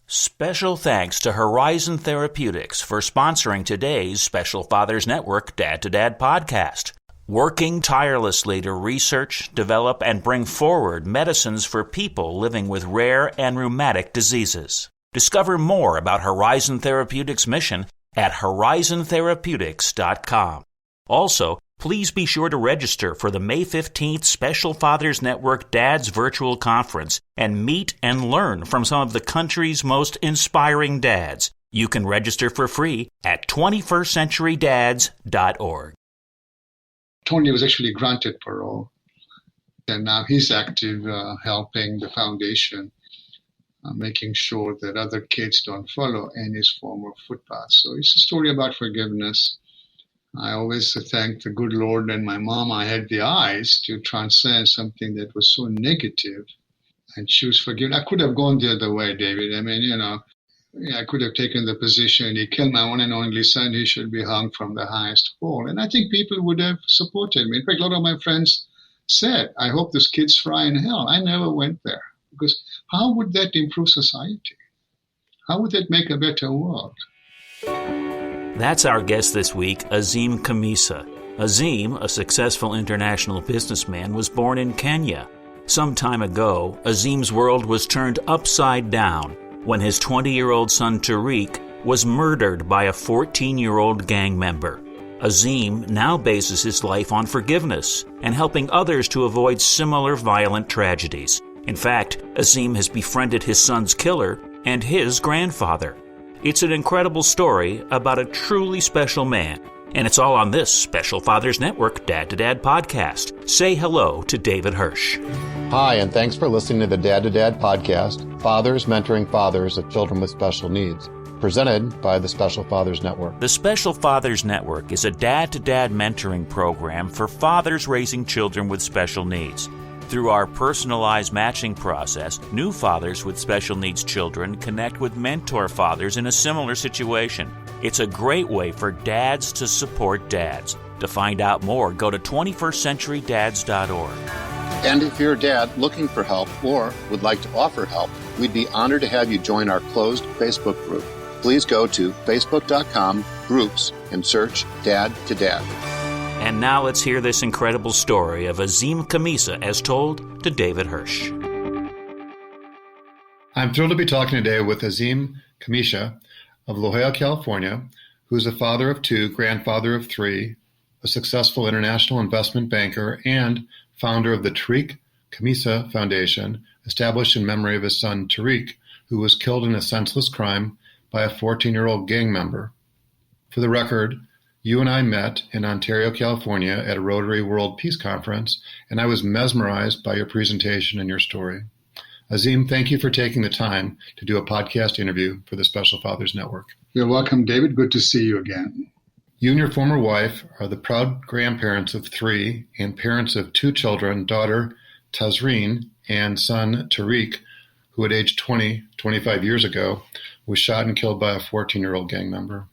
Special thanks to Horizon Therapeutics for sponsoring today's Special Fathers Network Dad to Dad podcast. Working tirelessly to research, develop, and bring forward medicines for people living with rare and rheumatic diseases. Discover more about Horizon Therapeutics' mission at horizontherapeutics.com. Also, please be sure to register for the May 15th Special Fathers Network Dads Virtual Conference and meet and learn from some of the country's most inspiring dads. You can register for free at 21stcenturydads.org. Tony was actually granted parole, and now he's active helping the foundation, making sure that other kids don't follow any form of footpath. So it's a story about forgiveness. I always thank the good Lord and my mom. I had the eyes to transcend something that was so negative and choose forgiveness. I could have gone the other way, David. I mean, I could have taken the position, he killed my one and only son, he should be hung from the highest pole. And I think people would have supported me. In fact, a lot of my friends said, I hope this kid's fry in hell. I never went there. Because how would that improve society? How would that make a better world? That's our guest this week, Azim Khamisa. Azim, a successful international businessman, was born in Kenya. Some time ago, Azim's world was turned upside down when his 20-year-old son Tariq was murdered by a 14-year-old gang member. Azim now bases his life on forgiveness and helping others to avoid similar violent tragedies. In fact, Azim has befriended his son's killer and his grandfather. It's an incredible story about a truly special man, and it's all on this Special Fathers Network Dad to Dad podcast. Say hello to David Hirsch. Hi, and thanks for listening to the Dad to Dad podcast, Fathers Mentoring Fathers of Children with Special Needs, presented by the Special Fathers Network. The Special Fathers Network is a dad-to-dad mentoring program for fathers raising children with special needs. Through our personalized matching process, new fathers with special needs children connect with mentor fathers in a similar situation. It's a great way for dads to support dads. To find out more, go to 21stcenturydads.org. And if you're a dad looking for help or would like to offer help, we'd be honored to have you join our closed Facebook group. Please go to facebook.com/groups and search Dad to Dad. And now let's hear this incredible story of Azim Khamisa as told to David Hirsch. I'm thrilled to be talking today with Azim Khamisa of La Jolla, California, who's a father of two, grandfather of three, a successful international investment banker, and founder of the Tariq Khamisa Foundation, established in memory of his son Tariq, who was killed in a senseless crime by a 14-year-old gang member. For the record, you and I met in Ontario, California at a Rotary World Peace Conference, and I was mesmerized by your presentation and your story. Azim, thank you for taking the time to do a podcast interview for the Special Fathers Network. You're welcome, David. Good to see you again. You and your former wife are the proud grandparents of three and parents of two children, daughter Tazreen and son Tariq, who at age 25 years ago, was shot and killed by a 14-year-old gang member.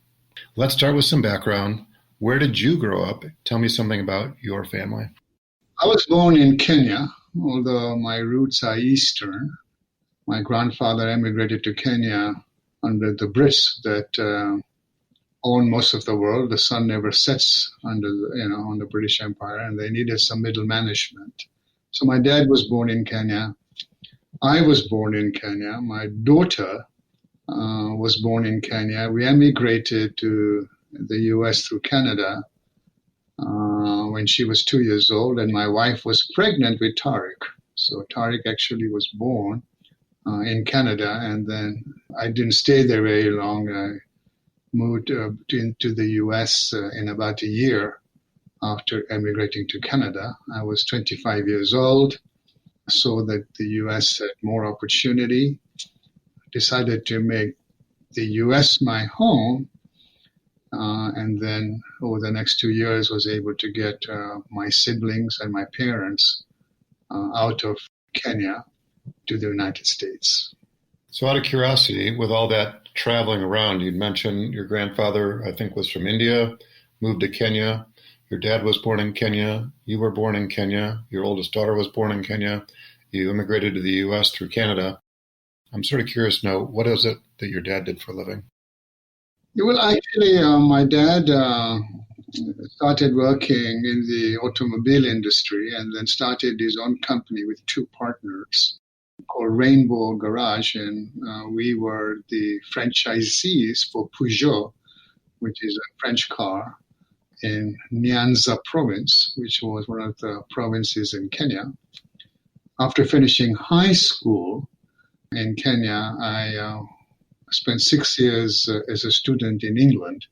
Let's start with some background. Where did you grow up? Tell me something about your family. I was born in Kenya, although my roots are Eastern. My grandfather emigrated to Kenya under the Brits that owned most of the world. The sun never sets under on the British Empire, and they needed some middle management. So my dad was born in Kenya. I was born in Kenya. My daughter was born in Kenya. We emigrated to the U.S. through Canada when she was 2 years old, and my wife was pregnant with Tariq. So Tariq actually was born in Canada, and then I didn't stay there very long. I moved into the U.S. In about a year after emigrating to Canada. I was 25 years old, saw that the U.S. had more opportunity, decided to make the U.S. my home, and then over the next 2 years was able to get my siblings and my parents out of Kenya to the United States. So out of curiosity, with all that traveling around, you'd mentioned your grandfather, I think, was from India, moved to Kenya. Your dad was born in Kenya. You were born in Kenya. Your oldest daughter was born in Kenya. You immigrated to the U.S. through Canada. I'm sort of curious to know, what is it that your dad did for a living? Yeah, well, actually, my dad started working in the automobile industry and then started his own company with two partners called Rainbow Garage. And we were the franchisees for Peugeot, which is a French car, in Nyanza province, which was one of the provinces in Kenya. After finishing high school in Kenya, I spent 6 years as a student in England.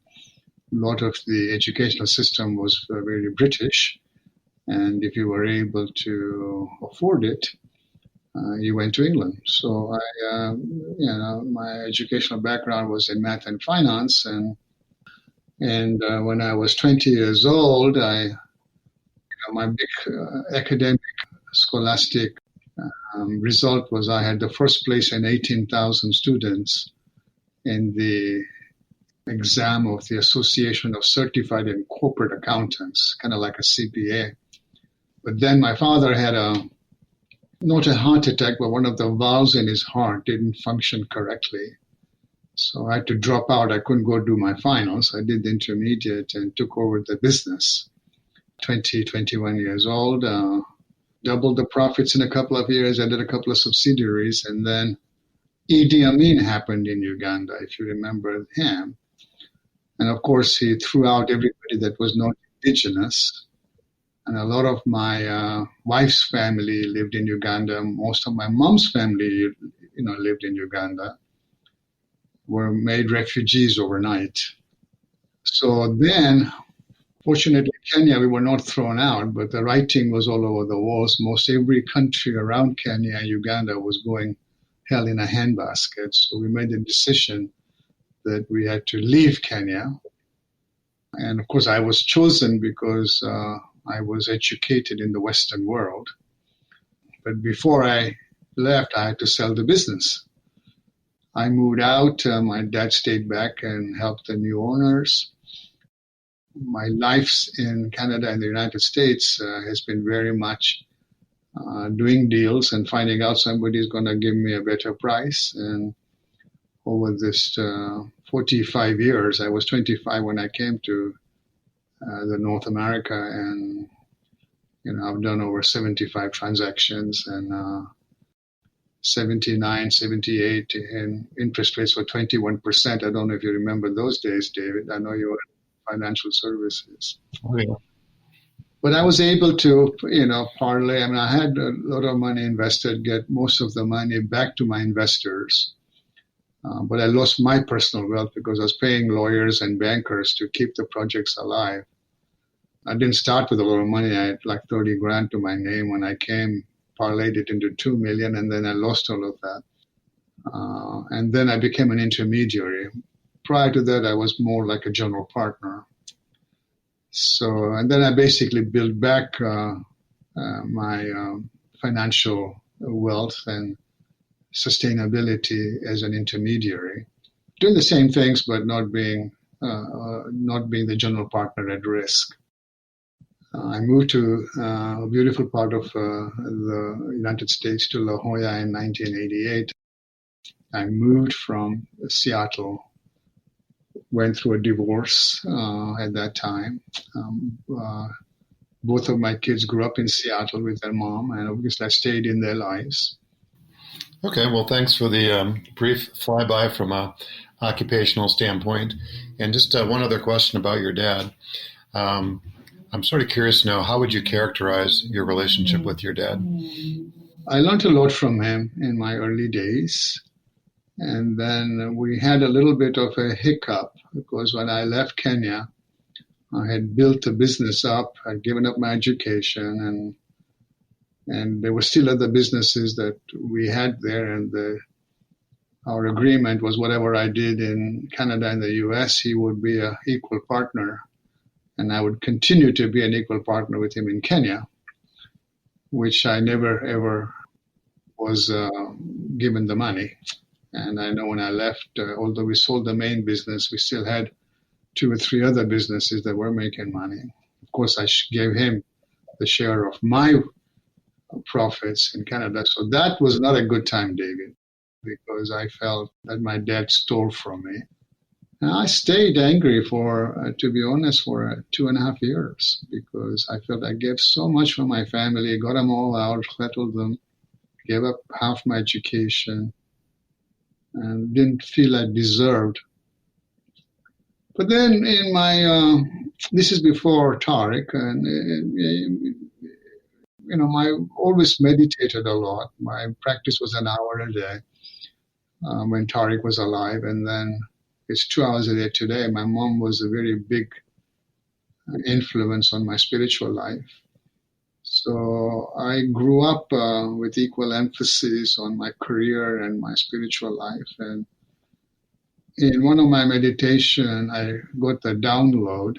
A lot of the educational system was very British, and if you were able to afford it, you went to England. So my educational background was in math and finance, and when I was 20 years old, my big academic scholastic result was I had the first place in 18,000 students in the exam of the Association of Certified and Corporate Accountants, kind of like a CPA. But then my father had not a heart attack, but one of the valves in his heart didn't function correctly. So I had to drop out. I couldn't go do my finals. I did the intermediate and took over the business. 21 years old, doubled the profits in a couple of years. I did a couple of subsidiaries, and then Idi Amin happened in Uganda, if you remember him. And of course, he threw out everybody that was not indigenous. And a lot of my wife's family lived in Uganda. Most of my mom's family, lived in Uganda, were made refugees overnight. So then, fortunately, in Kenya, we were not thrown out, but the writing was all over the walls. Most every country around Kenya and Uganda was going hell in a handbasket. So we made the decision that we had to leave Kenya. And of course, I was chosen because I was educated in the Western world. But before I left, I had to sell the business. I moved out. My dad stayed back and helped the new owners. My life in Canada and the United States has been very much doing deals and finding out somebody's going to give me a better price. And over this 45 years, I was 25 when I came to the North America, and I've done over 75 transactions and 79, 78, and interest rates were 21%. I don't know if you remember those days, David. I know you were in financial services. Oh, yeah. But I was able to, parlay. I mean, I had a lot of money invested, get most of the money back to my investors. But I lost my personal wealth because I was paying lawyers and bankers to keep the projects alive. I didn't start with a lot of money. I had like 30 grand to my name when I came, parlayed it into 2 million, and then I lost all of that. And then I became an intermediary. Prior to that, I was more like a general partner. So, and then I basically built back my financial wealth and sustainability as an intermediary, doing the same things, but not being the general partner at risk. I moved to a beautiful part of the United States, to La Jolla, in 1988. I moved from Seattle, went through a divorce at that time. Both of my kids grew up in Seattle with their mom, and obviously I stayed in their lives. Okay, well, thanks for the brief flyby from a occupational standpoint. And just one other question about your dad. I'm sort of curious to know, how would you characterize your relationship with your dad? I learned a lot from him in my early days. And then we had a little bit of a hiccup because when I left Kenya, I had built a business up, I'd given up my education, and there were still other businesses that we had there. And our agreement was whatever I did in Canada and the US, he would be an equal partner. And I would continue to be an equal partner with him in Kenya, which I never, ever was given the money. And I know when I left, although we sold the main business, we still had 2 or 3 other businesses that were making money. Of course, I gave him the share of my profits in Canada. So that was not a good time, David. because I felt that my dad stole from me. And I stayed angry to be honest, for 2.5 years because I felt I gave so much for my family, got them all out, settled them, gave up half my education, and didn't feel I deserved. But then in my, this is before Tariq, and I always meditated a lot. My practice was an hour a day when Tariq was alive, and then it's 2 hours a day today. My mom was a very big influence on my spiritual life. So I grew up with equal emphasis on my career and my spiritual life. And in one of my meditation, I got the download.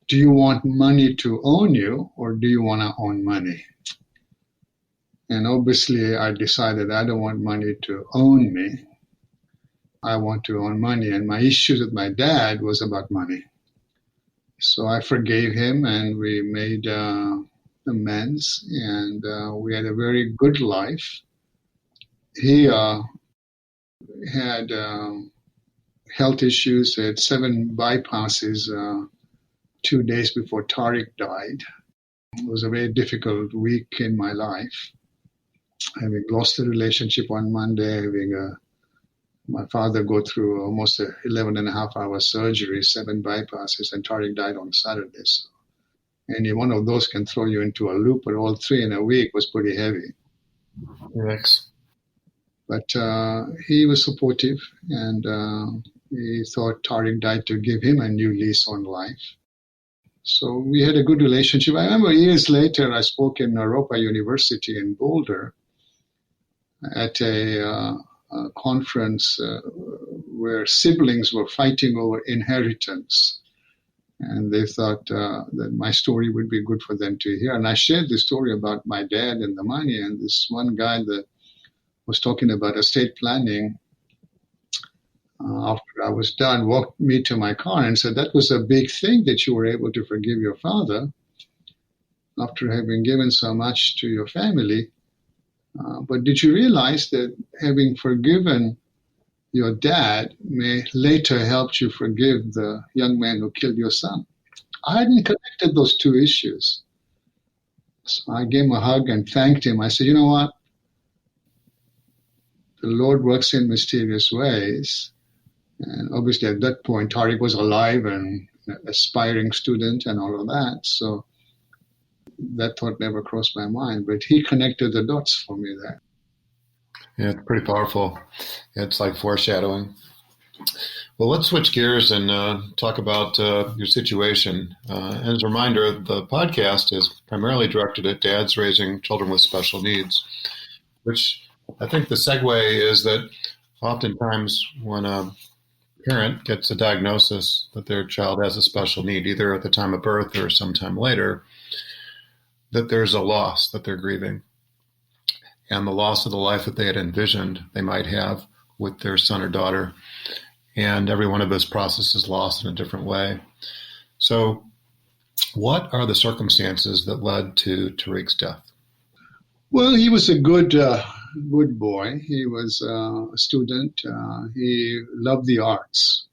Do you want money to own you, or do you want to own money? And obviously, I decided I don't want money to own me. I want to own money. And my issues with my dad was about money. So I forgave him, and we made amends, and we had a very good life. He had health issues, had 7 bypasses 2 days before Tariq died. It was a very difficult week in my life. Having lost the relationship on Monday, having my father go through almost 11.5-hour surgery, 7 bypasses, and Tariq died on Saturday. So any one of those can throw you into a loop, but all 3 in a week was pretty heavy. Thanks. But he was supportive, and he thought Tariq died to give him a new lease on life. So we had a good relationship. I remember years later, I spoke in Europa University in Boulder at a conference where siblings were fighting over inheritance. And they thought that my story would be good for them to hear. And I shared the story about my dad and the money. And this one guy that was talking about estate planning, after I was done, walked me to my car and said, that was a big thing that you were able to forgive your father after having given so much to your family. But did you realize that having forgiven your dad may later help you forgive the young man who killed your son? I hadn't connected those 2 issues. So I gave him a hug and thanked him. I said, you know what? The Lord works in mysterious ways. And obviously at that point, Tariq was alive and an aspiring student and all of that. So that thought never crossed my mind, but he connected the dots for me there. Yeah, it's pretty powerful. It's like foreshadowing. Well, let's switch gears and talk about your situation. As a reminder, the podcast is primarily directed at dads raising children with special needs, which I think the segue is that oftentimes when a parent gets a diagnosis that their child has a special need, either at the time of birth or sometime later, that there's a loss that they're grieving, and the loss of the life that they had envisioned they might have with their son or daughter. And every one of those processes is lost in a different way. So what are the circumstances that led to Tariq's death? Well, he was a good boy. He was a student. He loved the arts.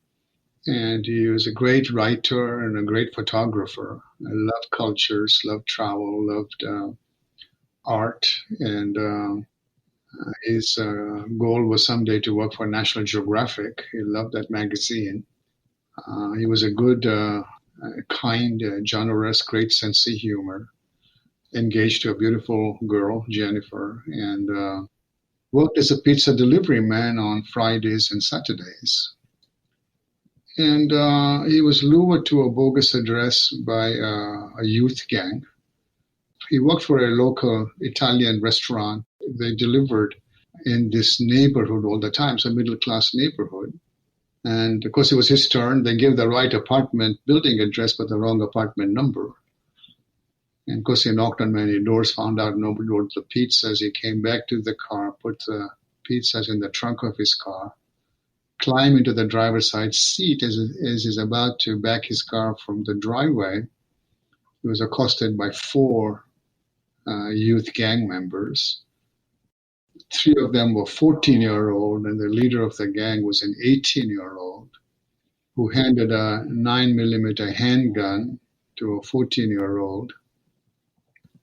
And he was a great writer and a great photographer. I loved cultures, loved travel, loved art. And his goal was someday to work for National Geographic. He loved that magazine. He was a good, kind, generous, great sense of humor. Engaged to a beautiful girl, Jennifer, and worked as a pizza delivery man on Fridays and Saturdays. And he was lured to a bogus address by a youth gang. He worked for a local Italian restaurant. They delivered in this neighborhood all the time, so middle-class neighborhood. And of course, it was his turn. They gave the right apartment building address, but the wrong apartment number. And of course, he knocked on many doors, found out nobody ordered the pizzas. He came back to the car, put the pizzas in the trunk of his car, climbed into the driver's side seat as he's about to back his car from the driveway. He was accosted by 4 youth gang members. Three of them were 14-year-old, and the leader of the gang was an 18-year-old who handed a 9mm handgun to a 14-year-old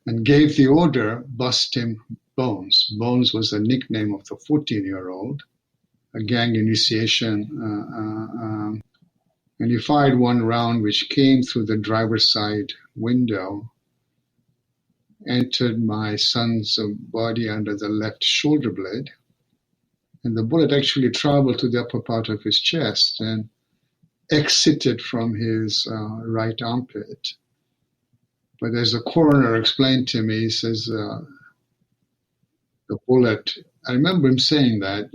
and gave the order, bust him, Bones. Bones was the nickname of the 14-year-old, a gang initiation. And he fired one round which came through the driver's side window, entered my son's body under the left shoulder blade, and the bullet actually traveled to the upper part of his chest and exited from his right armpit. But as the coroner explained to me, he says, the bullet, I remember him saying that,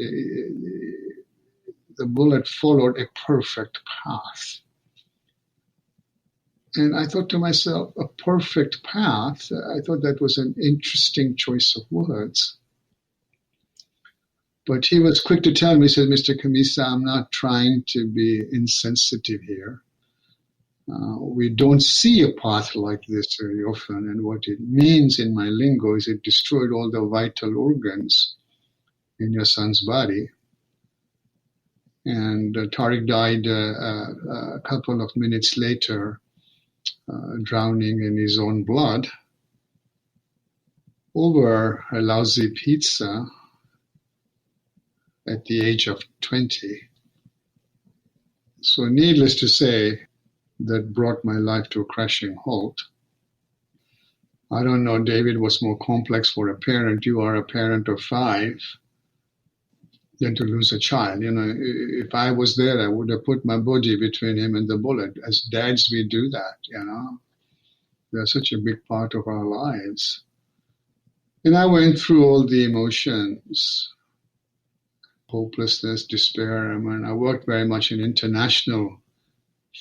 the bullet followed a perfect path. And I thought to myself, a perfect path? I thought that was an interesting choice of words. But he was quick to tell me, he said, Mr. Khamisa, I'm not trying to be insensitive here. We don't see a path like this very often. And what it means in my lingo is it destroyed all the vital organs in your son's body. And Tariq died a couple of minutes later, drowning in his own blood over a lousy pizza at the age of 20. So needless to say, that brought my life to a crashing halt. I don't know, David, what's more complex for a parent. You are a parent of 5, than to lose a child. You know, if I was there, I would have put my body between him and the bullet. As dads, we do that, you know. They're such a big part of our lives. And I went through all the emotions, hopelessness, despair. I mean, I worked very much in international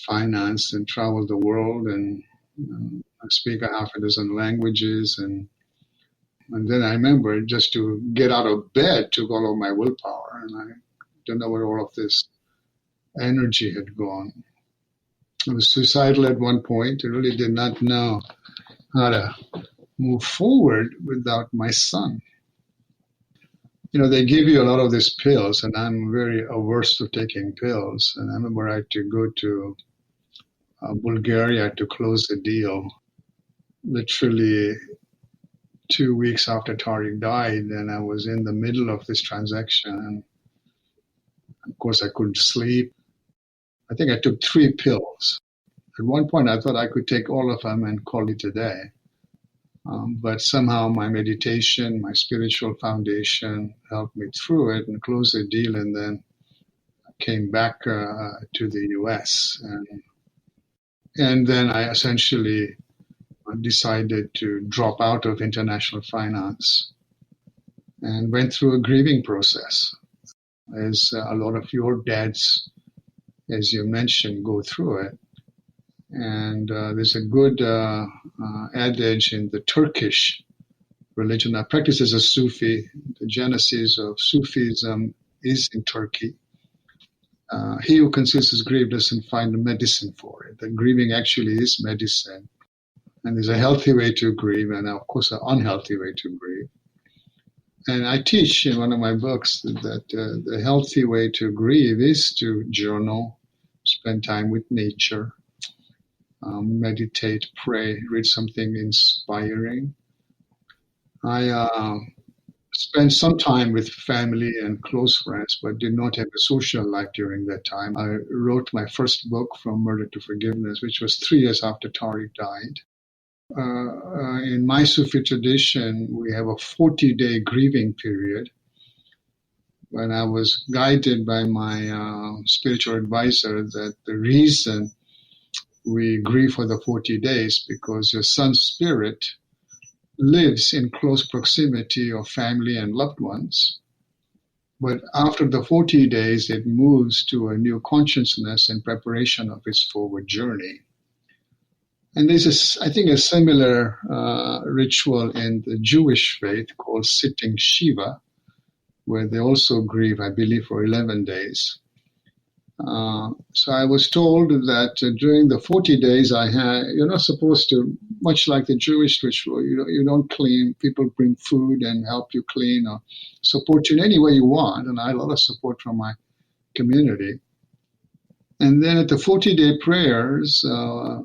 finance and traveled the world, and I speak a half a dozen languages, and then I remember just to get out of bed took all of my willpower, and I don't know where all of this energy had gone. I was suicidal at one point. I really did not know how to move forward without my son. You know, they give you a lot of these pills, and I'm very averse to taking pills. And I remember I had to go to Bulgaria to close the deal. Literally 2 weeks after Tariq died, and I was in the middle of this transaction. And of course, I couldn't sleep. I think I took 3 pills. At one point, I thought I could take all of them and call it a day. But somehow my meditation, my spiritual foundation helped me through it and close the deal, and then came back to the US. And then I essentially decided to drop out of international finance and went through a grieving process, as a lot of your dads, as you mentioned, go through it. And there's a good adage in the Turkish religion. I practice as a Sufi. The genesis of Sufism is in Turkey. He who conceals his grief doesn't find a medicine for it. The grieving actually is medicine. And there's a healthy way to grieve, and of course, an unhealthy way to grieve. And I teach in one of my books that the healthy way to grieve is to journal, spend time with nature, meditate, pray, read something inspiring. I spent some time with family and close friends, but did not have a social life during that time. I wrote my first book, From Murder to Forgiveness, which was 3 years after Tariq died. In my Sufi tradition, we have a 40-day grieving period. When I was guided by my spiritual advisor that the reason we grieve for the 40 days because your son's spirit lives in close proximity of family and loved ones. But after the 40 days, it moves to a new consciousness in preparation of its forward journey. And there's, I think, a similar ritual in the Jewish faith called sitting Shiva, where they also grieve, I believe, for 11 days. So I was told that during the 40 days you're not supposed to, much like the Jewish ritual, you don't clean. People bring food and help you clean or support you in any way you want. And I had a lot of support from my community. And then at the 40-day prayers, I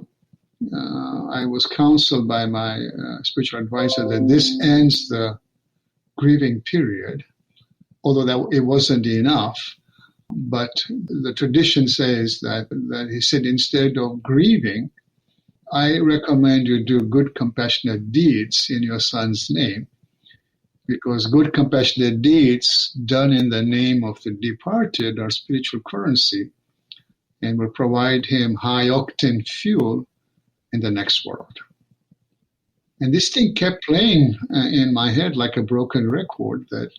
was counseled by my spiritual advisor that this ends the grieving period, although that it wasn't enough. But the tradition says that he said, instead of grieving, I recommend you do good, compassionate deeds in your son's name, because good, compassionate deeds done in the name of the departed are spiritual currency and will provide him high-octane fuel in the next world. And this thing kept playing in my head like a broken record, that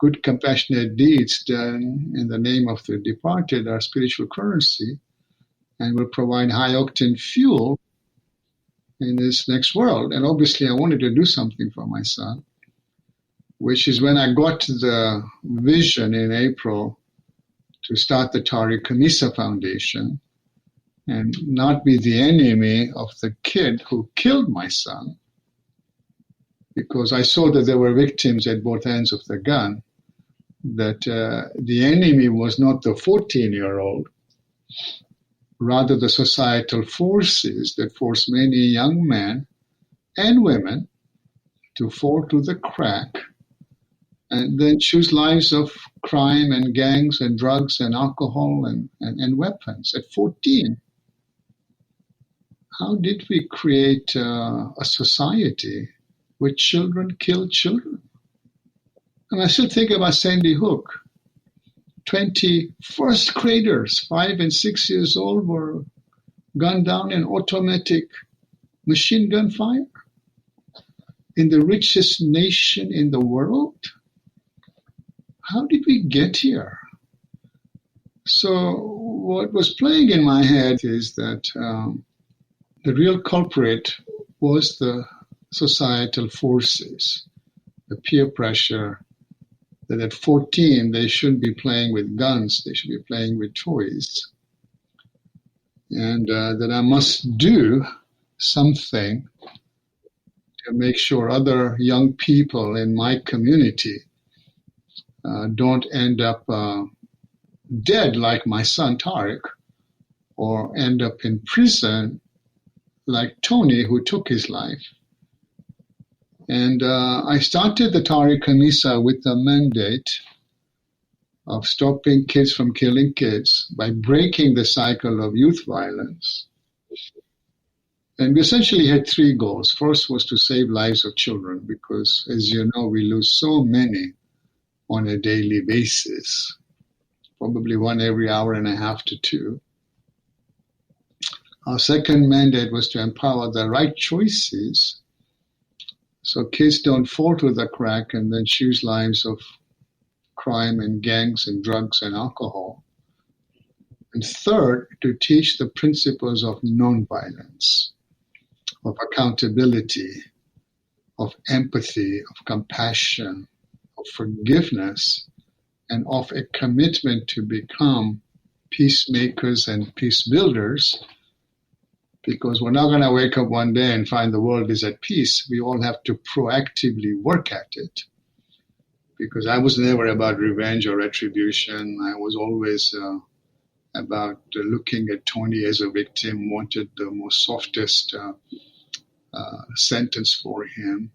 good, compassionate deeds done in the name of the departed are spiritual currency and will provide high-octane fuel in this next world. And obviously, I wanted to do something for my son, which is when I got the vision in April to start the Tariq Khamisa Foundation and not be the enemy of the kid who killed my son, because I saw that there were victims at both ends of the gun, that the enemy was not the 14-year-old, rather the societal forces that force many young men and women to fall through the crack and then choose lives of crime and gangs and drugs and alcohol and weapons at 14. How did we create a society where children kill children? And I still think about Sandy Hook. 20 first graders, 5 and 6 years old, were gunned down in automatic machine gun fire in the richest nation in the world. How did we get here? So what was playing in my head is that the real culprit was the societal forces, the peer pressure, that at 14 they shouldn't be playing with guns, they should be playing with toys. And that I must do something to make sure other young people in my community don't end up dead like my son Tariq, or end up in prison like Tony, who took his life. And I started the Tariq Khamisa with the mandate of stopping kids from killing kids by breaking the cycle of youth violence. And we essentially had 3 goals. First was to save lives of children, because, as you know, we lose so many on a daily basis, probably 1 every hour and a half to 2. Our second mandate was to empower the right choices so kids don't fall through the crack and then choose lives of crime and gangs and drugs and alcohol. And third, to teach the principles of nonviolence, of accountability, of empathy, of compassion, of forgiveness, and of a commitment to become peacemakers and peace builders. Because we're not going to wake up one day and find the world is at peace. We all have to proactively work at it. Because I was never about revenge or retribution. I was always about looking at Tony as a victim, wanted the most softest sentence for him.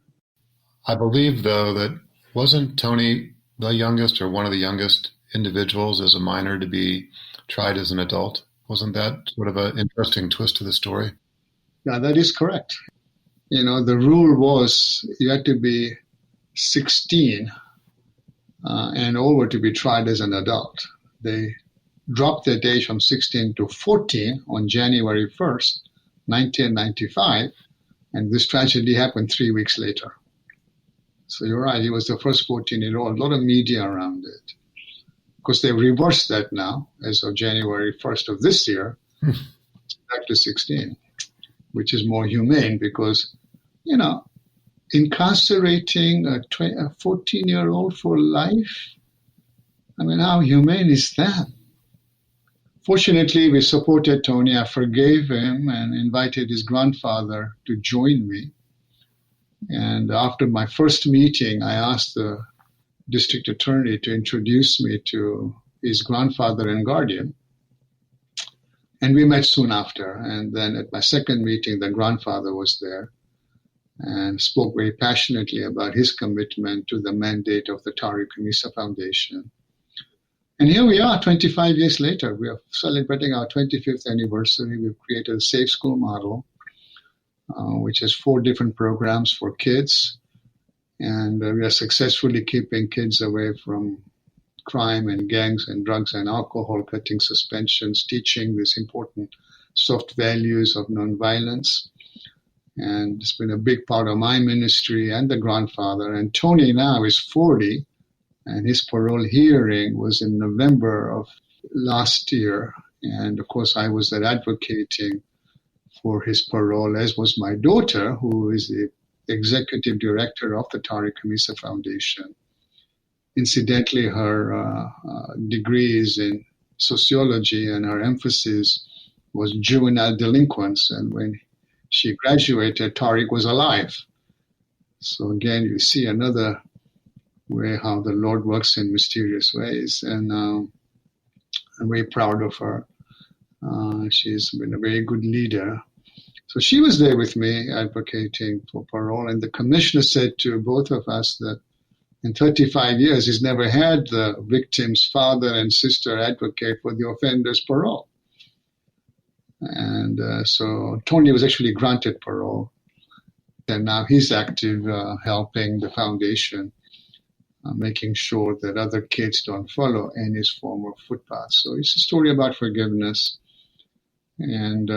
I believe, though, that wasn't Tony the youngest or one of the youngest individuals as a minor to be tried as an adult? Wasn't that sort of an interesting twist to the story? Yeah, that is correct. You know, the rule was you had to be 16 and over to be tried as an adult. They dropped that age from 16 to 14 on January 1st, 1995, and this tragedy happened 3 weeks later. So you're right, he was the first 14-year-old, a lot of media around it. Of course, they reversed that now, as of January 1st of this year, back to 16, which is more humane because, you know, incarcerating a 14-year-old for life, I mean, how humane is that? Fortunately, we supported Tony. I forgave him and invited his grandfather to join me. And after my first meeting, I asked the district attorney to introduce me to his grandfather and guardian. And we met soon after. And then at my second meeting, the grandfather was there and spoke very passionately about his commitment to the mandate of the Tariq Khamisa Foundation. And here we are 25 years later. We are celebrating our 25th anniversary. We've created a safe school model, which has 4 different programs for kids. And we are successfully keeping kids away from crime and gangs and drugs and alcohol, cutting suspensions, teaching these important soft values of nonviolence. And it's been a big part of my ministry and the grandfather. And Tony now is 40, and his parole hearing was in November of last year. And of course, I was there advocating for his parole, as was my daughter, who is the executive director of the Tariq Khamisa Foundation. Incidentally, her degree is in sociology, and her emphasis was juvenile delinquents. And when she graduated, Tariq was alive. So again, you see another way how the Lord works in mysterious ways. And I'm very proud of her. She's been a very good leader. So she was there with me advocating for parole. And the commissioner said to both of us that in 35 years, he's never had the victim's father and sister advocate for the offender's parole. And so Tony was actually granted parole. And now he's active helping the foundation, making sure that other kids don't follow any form of footpath. So it's a story about forgiveness. And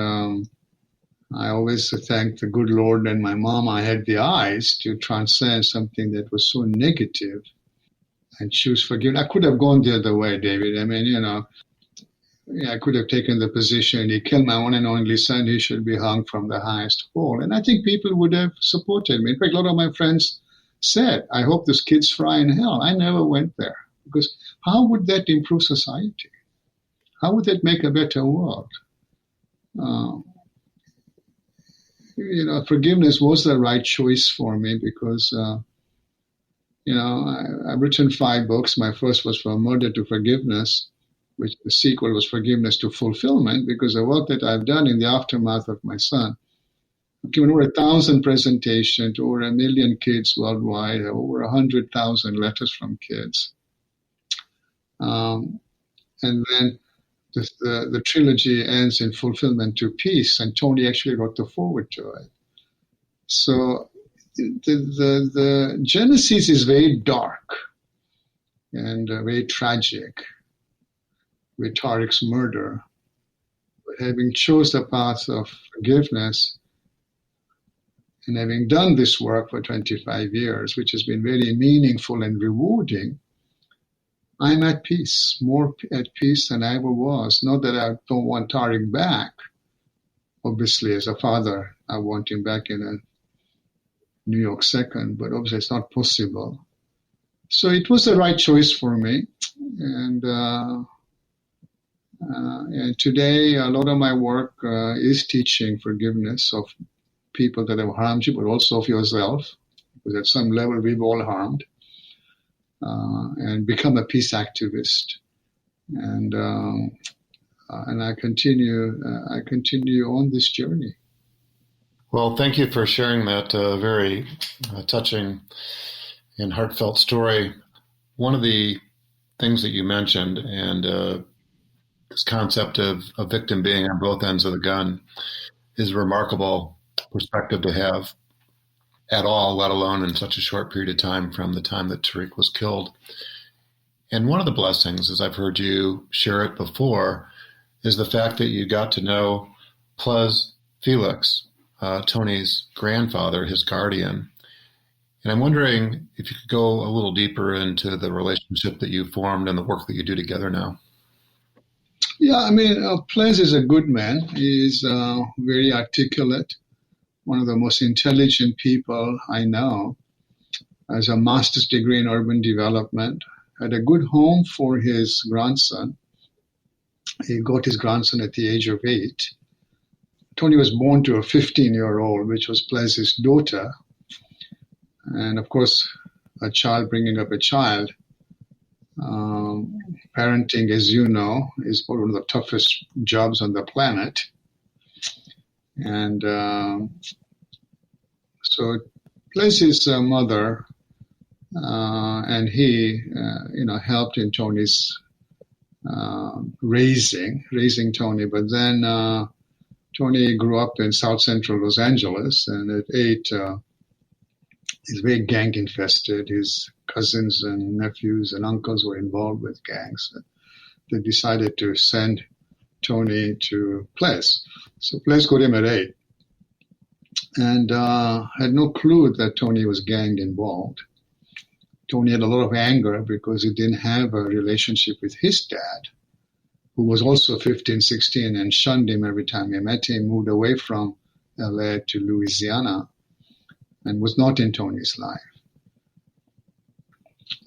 I always thank the good Lord and my mom. I had the eyes to transcend something that was so negative and choose forgiveness. I could have gone the other way, David. I mean, I could have taken the position, he killed my one and only son, he should be hung from the highest pole. And I think people would have supported me. In fact, a lot of my friends said, I hope this kid's fry in hell. I never went there. Because how would that improve society? How would that make a better world? Forgiveness was the right choice for me because, I've written 5 books. My first was From Murder to Forgiveness, which the sequel was Forgiveness to Fulfillment, because the work that I've done in the aftermath of my son. I've given over 1,000 presentations to over 1 million kids worldwide, over 100,000 letters from kids. And then the trilogy ends in Fulfillment to Peace, and Tony actually wrote the foreword to it. So the Genesis is very dark and very tragic with Tariq's murder. But having chose the path of forgiveness and having done this work for 25 years, which has been very meaningful and rewarding, I'm at peace, more at peace than I ever was. Not that I don't want Tariq back. Obviously, as a father, I want him back in a New York second, but obviously it's not possible. So it was the right choice for me. And today, a lot of my work is teaching forgiveness of people that have harmed you, but also of yourself, because at some level we've all harmed. And become a peace activist, and I continue on this journey. Well, thank you for sharing that very touching and heartfelt story. One of the things that you mentioned, and this concept of a victim being on both ends of the gun, is a remarkable perspective to have at all, let alone in such a short period of time from the time that Tariq was killed. And one of the blessings, as I've heard you share it before, is the fact that you got to know Plez Felix, Tony's grandfather, his guardian. And I'm wondering if you could go a little deeper into the relationship that you formed and the work that you do together now. Yeah, I mean, Plez is a good man. He's very articulate. One of the most intelligent people I know, has a master's degree in urban development, had a good home for his grandson, He got his grandson at the age of 8. Tony was born to a 15-year-old, which was Plez's daughter. And of course, a child bringing up a child. Parenting, as you know, is one of the toughest jobs on the planet. And so Plez's mother and he, helped in Tony's raising Tony. But then Tony grew up in South Central Los Angeles, and at 8, he's very gang infested. His cousins and nephews and uncles were involved with gangs. They decided to send Tony to Plez. So Plez got him at 8 and had no clue that Tony was gang involved. Tony had a lot of anger because he didn't have a relationship with his dad, who was also 15, 16 and shunned him every time he met him, moved away from LA to Louisiana, and was not in Tony's life.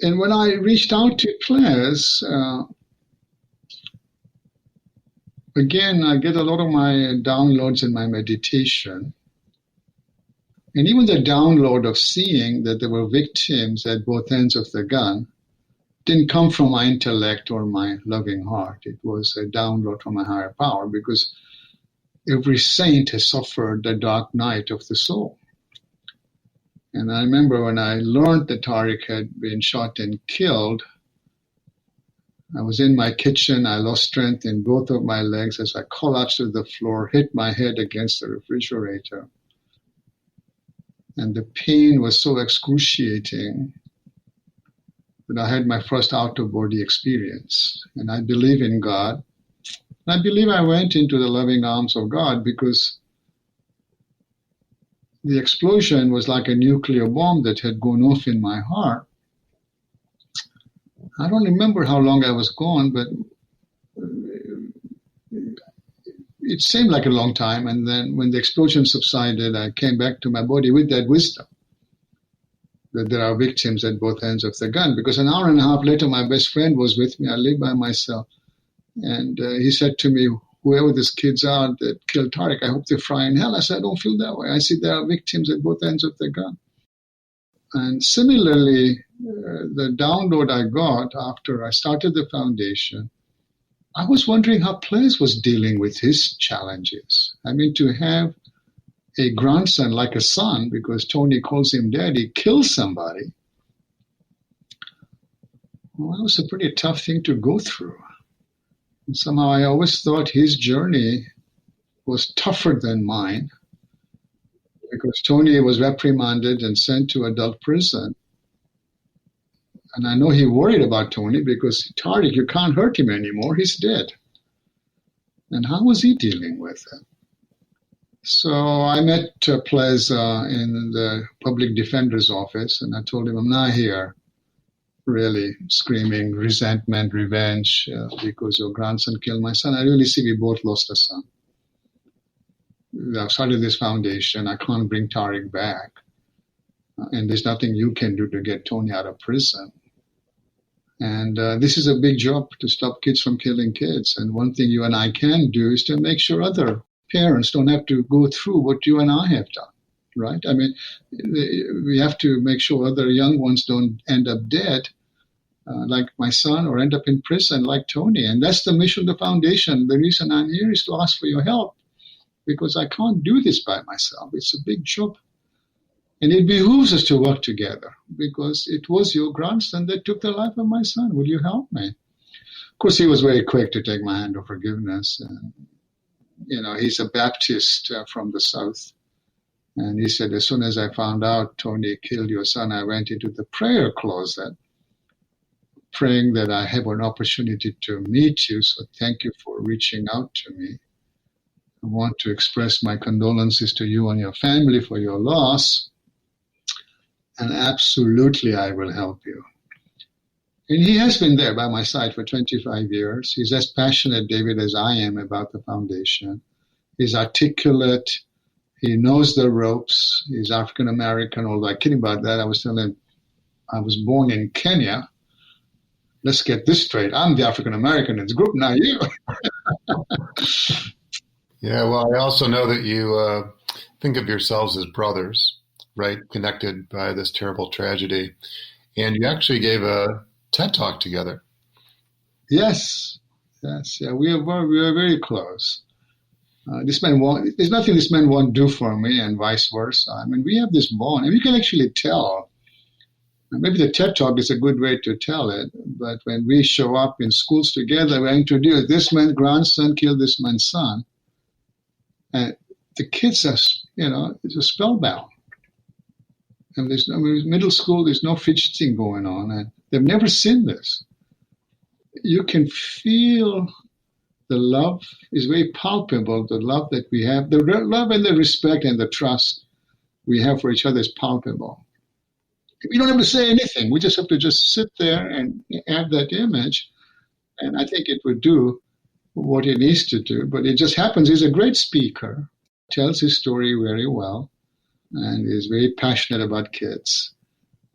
And when I reached out to Plez, again, I get a lot of my downloads in my meditation. And even the download of seeing that there were victims at both ends of the gun didn't come from my intellect or my loving heart. It was a download from a higher power, because every saint has suffered the dark night of the soul. And I remember when I learned that Tariq had been shot and killed, I was in my kitchen. I lost strength in both of my legs as I collapsed to the floor, hit my head against the refrigerator. And the pain was so excruciating that I had my first out-of-body experience. And I believe in God. And I believe I went into the loving arms of God, because the explosion was like a nuclear bomb that had gone off in my heart. I don't remember how long I was gone, but it seemed like a long time. And then when the explosion subsided, I came back to my body with that wisdom that there are victims at both ends of the gun. Because an hour and a half later, my best friend was with me. I lived by myself. And he said to me, whoever these kids are that killed Tariq, I hope they fry in hell. I said, I don't feel that way. I see there are victims at both ends of the gun. And similarly, the download I got after I started the foundation, I was wondering how Plez was dealing with his challenges. I mean, to have a grandson like a son, because Tony calls him daddy, kill somebody, well, that was a pretty tough thing to go through. And somehow I always thought his journey was tougher than mine, because Tony was reprimanded and sent to adult prison. And I know he worried about Tony, because Tariq, you can't hurt him anymore. He's dead. And how was he dealing with it? So I met Plez in the public defender's office, and I told him, I'm not here really screaming resentment, revenge, because your grandson killed my son. I really see we both lost a son. I've started this foundation. I can't bring Tariq back. And there's nothing you can do to get Tony out of prison. And this is a big job to stop kids from killing kids. And one thing you and I can do is to make sure other parents don't have to go through what you and I have done, right? I mean, we have to make sure other young ones don't end up dead like my son, or end up in prison like Tony. And that's the mission of the foundation. The reason I'm here is to ask for your help, because I can't do this by myself. It's a big job. And it behooves us to work together, because it was your grandson that took the life of my son. Will you help me? Of course, he was very quick to take my hand of forgiveness. And, he's a Baptist from the South. And he said, as soon as I found out Tony killed your son, I went into the prayer closet, praying that I have an opportunity to meet you. So thank you for reaching out to me. I want to express my condolences to you and your family for your loss. And absolutely, I will help you. And he has been there by my side for 25 years. He's as passionate, David, as I am about the foundation. He's articulate. He knows the ropes. He's African-American, although I kid about that. I was telling him I was born in Kenya. Let's get this straight. I'm the African-American in this group, not you. Yeah, well, I also know that you think of yourselves as brothers, right? Connected by this terrible tragedy. And you actually gave a TED Talk together. Yes, yes, yeah, we are very close. There's nothing this man won't do for me, and vice versa. I mean, we have this bond, and you can actually tell. Maybe the TED Talk is a good way to tell it, but when we show up in schools together, we introduce this man's grandson killed this man's son, and the kids are, it's a spellbound. And middle school, there's no fidgeting going on, and they've never seen this. You can feel the love is very palpable. The love that we have, the love and the respect and the trust we have for each other is palpable. We don't have to say anything. We just have to just sit there and have that image, and I think it would do what it needs to do. But it just happens he's a great speaker, tells his story very well, and is very passionate about kids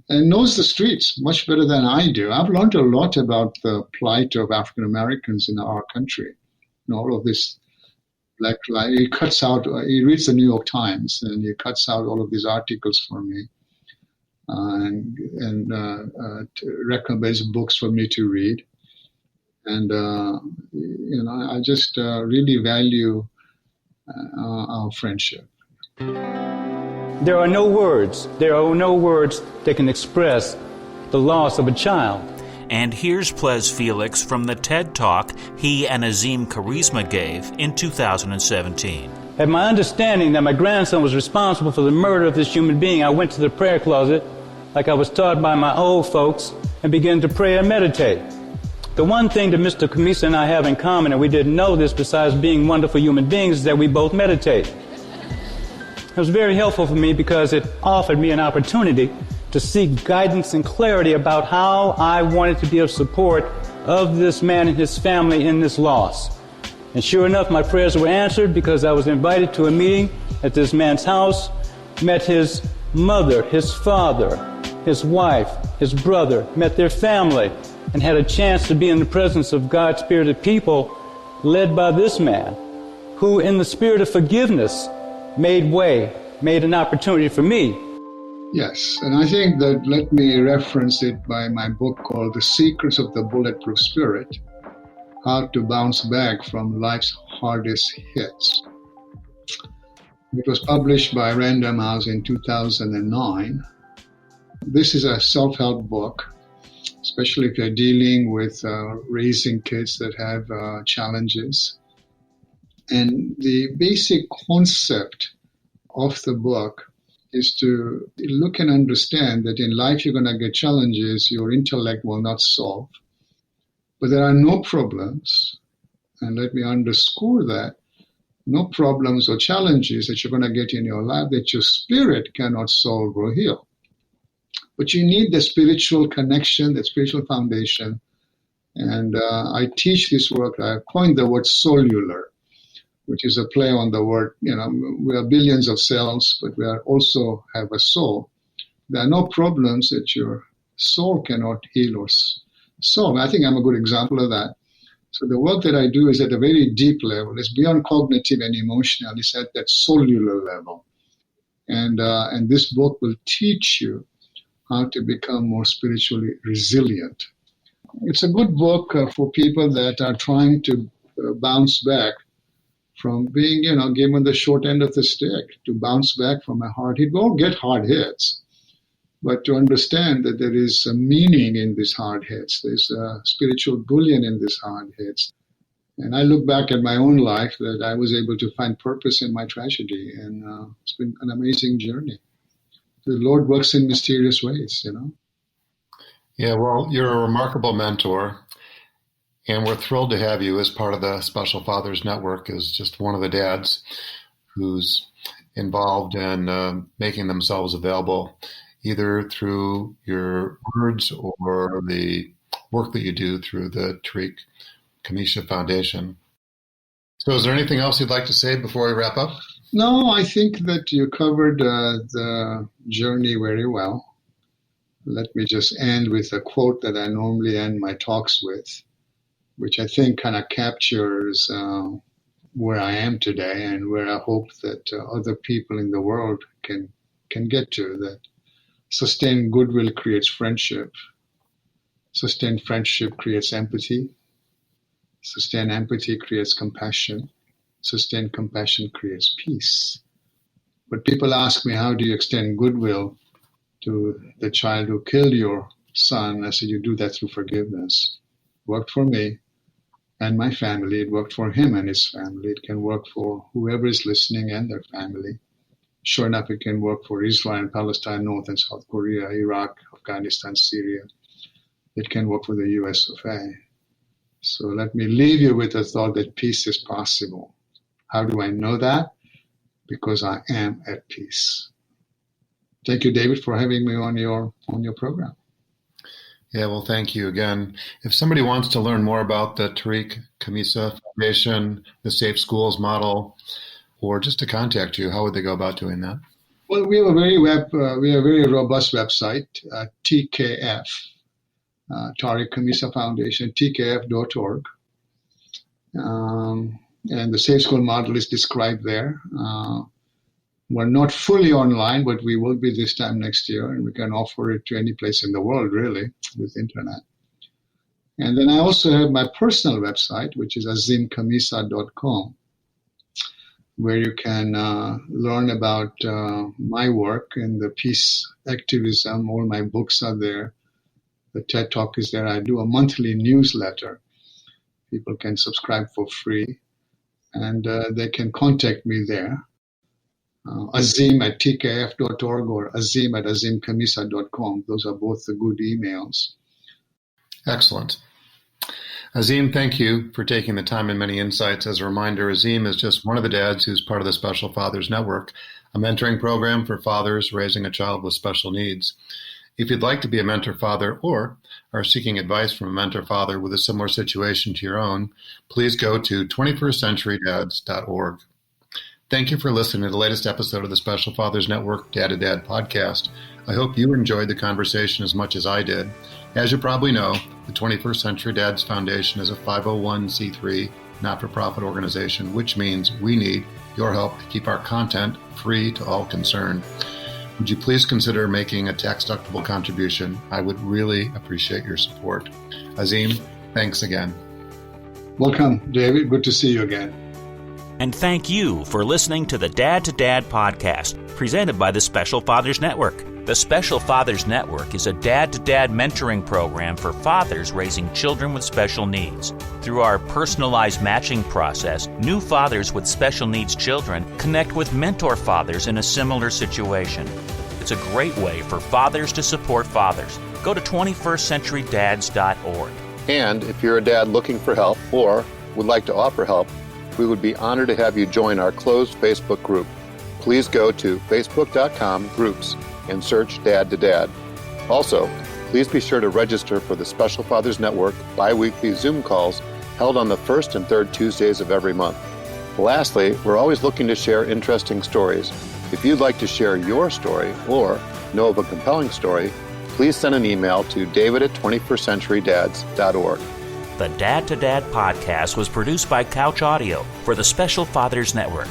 and knows the streets much better than I do. I've learned a lot about the plight of African Americans in our country. All of this, like he cuts out, he reads the New York Times and he cuts out all of these articles for me and recommends books for me to read. And, I just really value our friendship. There are no words that can express the loss of a child. And here's Ples Felix from the TED Talk he and Azim Khamisa gave in 2017. At my understanding that my grandson was responsible for the murder of this human being, I went to the prayer closet, like I was taught by my old folks, and began to pray and meditate. The one thing that Mr. Khamisa and I have in common, and we didn't know this besides being wonderful human beings, is that we both meditate. It was very helpful for me because it offered me an opportunity to seek guidance and clarity about how I wanted to be of support of this man and his family in this loss. And sure enough, my prayers were answered because I was invited to a meeting at this man's house, met his mother, his father, his wife, his brother, met their family, and had a chance to be in the presence of God-spirited people led by this man, who in the spirit of forgiveness made an opportunity for me. Yes, and I think that let me reference it by my book called The Secrets of the Bulletproof Spirit, How to Bounce Back from Life's Hardest Hits. It was published by Random House in 2009. This is a self-help book, especially if you're dealing with raising kids that have challenges. And the basic concept of the book is to look and understand that in life you're going to get challenges your intellect will not solve. But there are no problems, and let me underscore that, no problems or challenges that you're going to get in your life that your spirit cannot solve or heal. But you need the spiritual connection, the spiritual foundation. And I teach this work, I coined the word cellular, which is a play on the word, we are billions of cells, but we also have a soul. There are no problems that your soul cannot heal or solve. I think I'm a good example of that. So the work that I do is at a very deep level. It's beyond cognitive and emotional. It's at that cellular level. And this book will teach you how to become more spiritually resilient. It's a good book for people that are trying to bounce back from being, given the short end of the stick, to bounce back from a hard hit. We all get hard hits, but to understand that there is a meaning in these hard hits. There's a spiritual bullion in these hard hits. And I look back at my own life that I was able to find purpose in my tragedy, and it's been an amazing journey. The Lord works in mysterious ways, Yeah, well, you're a remarkable mentor. And we're thrilled to have you as part of the Special Fathers Network as just one of the dads who's involved in making themselves available, either through your words or the work that you do through the Tariq Khamisa Foundation. So is there anything else you'd like to say before we wrap up? No, I think that you covered the journey very well. Let me just end with a quote that I normally end my talks with. which I think kind of captures where I am today and where I hope that other people in the world can get to. That sustained goodwill creates friendship. Sustained friendship creates empathy. Sustained empathy creates compassion. Sustained compassion creates peace. But people ask me, how do you extend goodwill to the child who killed your son? I said, you do that through forgiveness. It worked for me and my family. It worked for him and his family. It can work for whoever is listening and their family. Sure enough, it can work for Israel and Palestine, North and South Korea, Iraq, Afghanistan, Syria. It can work for the US of A. So let me leave you with the thought that peace is possible. How do I know that? Because I am at peace. Thank you, David, for having me on your program. Yeah, well, thank you again. If somebody wants to learn more about the Tariq Khamisa Foundation, the Safe Schools model, or just to contact you, how would they go about doing that? Well, we have a very robust website, TKF, Tariq Khamisa Foundation, tkf.org. And the Safe School model is described there. We're not fully online, but we will be this time next year, and we can offer it to any place in the world, really, with internet. And then I also have my personal website, which is azimkhamisa.com, where you can learn about my work and the peace activism. All my books are there. The TED Talk is there. I do a monthly newsletter. People can subscribe for free, and they can contact me there. Azim at tkf.org or Azim at azimkhamisa.com. Those are both the good emails. Excellent. Azim, thank you for taking the time and many insights. As a reminder, Azim is just one of the dads who's part of the Special Fathers Network, a mentoring program for fathers raising a child with special needs. If you'd like to be a mentor father or are seeking advice from a mentor father with a similar situation to your own, please go to 21stcenturydads.org. Thank you for listening to the latest episode of the Special Fathers Network Dad to Dad podcast. I hope you enjoyed the conversation as much as I did. As you probably know, the 21st Century Dads Foundation is a 501c3 not-for-profit organization, which means we need your help to keep our content free to all concerned. Would you please consider making a tax-deductible contribution? I would really appreciate your support. Azim, thanks again. Welcome, David. Good to see you again. And thank you for listening to the Dad to Dad podcast, presented by the Special Fathers Network. The Special Fathers Network is a dad-to-dad mentoring program for fathers raising children with special needs. Through our personalized matching process, new fathers with special needs children connect with mentor fathers in a similar situation. It's a great way for fathers to support fathers. Go to 21stcenturydads.org. And if you're a dad looking for help or would like to offer help, we would be honored to have you join our closed Facebook group. Please go to facebook.com/groups and search Dad to Dad. Also, please be sure to register for the Special Fathers Network bi-weekly Zoom calls held on the first and third Tuesdays of every month. Lastly, we're always looking to share interesting stories. If you'd like to share your story or know of a compelling story, please send an email to david@21stcenturydads.org. The Dad to Dad podcast was produced by Couch Audio for the Special Fathers Network.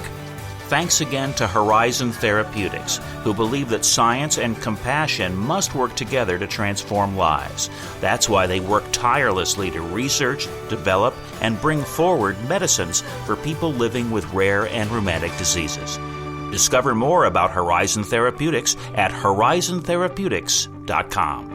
Thanks again to Horizon Therapeutics, who believe that science and compassion must work together to transform lives. That's why they work tirelessly to research, develop, and bring forward medicines for people living with rare and rheumatic diseases. Discover more about Horizon Therapeutics at horizontherapeutics.com.